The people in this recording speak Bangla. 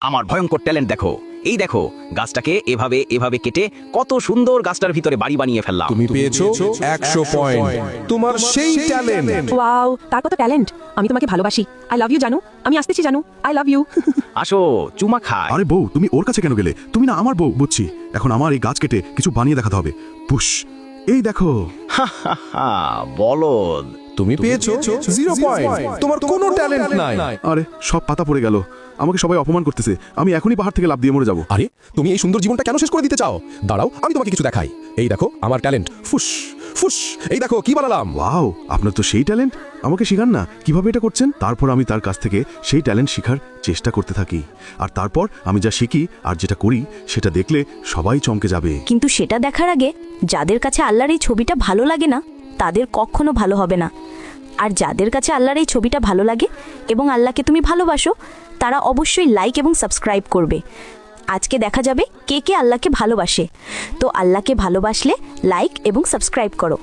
আমার ভয়ঙ্কর ট্যালেন্ট দেখো। এই দেখো, গাছটাকে এভাবে এভাবে কেটে কত সুন্দর গাছটার ভিতরে বাড়ি বানিয়ে ফেললাম। তুমি পেয়েছো 100 পয়েন্ট। তোমার সেই ট্যালেন্ট। ওয়াও, তার কত ট্যালেন্ট। আমি তোমাকে ভালোবাসি। আই লাভ ইউ জানু। আমি আসতেছি জানু। I love you. আসো, চুমা খায়। আরে বউ, তুমি ওর কাছে কেন গেলে? তুমি না আমার বউ, বুঝছি। এখন আমার এই গাছ কেটে কিছু বানিয়ে দেখাতে হবে। পুশ, এই দেখো। বলদ। তুমি পেয়েছো 0 পয়েন্ট। তোমার কোনো ট্যালেন্ট নাই। আরে সব পাতা পড়ে গেল। আমাকে সবাই অপমান করতেছে। আমি এখনই পাহাড় থেকে লাফ দিয়ে মরে যাবো। আরে তুমি এই সুন্দর জীবনটা কেন শেষ করে দিতে চাও? দাঁড়াও, আমি তোমাকে কিছু দেখাই। এই দেখো আমার ট্যালেন্ট। ফুস ফুস, এই দেখো কি বানালাম। ওয়াও, আপনার তো সেই ট্যালেন্ট। আমাকে শেখান না কিভাবে এটা করছেন। তারপর আমি তার কাছ থেকে সেই ট্যালেন্ট শেখার চেষ্টা করতে থাকি। আর তারপর আমি যা শিখি আর যেটা করি সেটা দেখলে সবাই চমকে যাবে। কিন্তু সেটা দেখার আগে যাদের কাছে আল্লাহর এই ছবিটা ভালো লাগে না তাদের কখনো ভালো হবে না। আর যাদের কাছে আল্লাহর এই ছবিটা ভালো লাগে এবং আল্লাহকে তুমি ভালোবাসো, তারা অবশ্যই লাইক এবং সাবস্ক্রাইব করবে। আজকে দেখা যাবে কে কে আল্লাহকে ভালোবাসে। তো আল্লাহকে ভালোবাসলে লাইক এবং সাবস্ক্রাইব করো।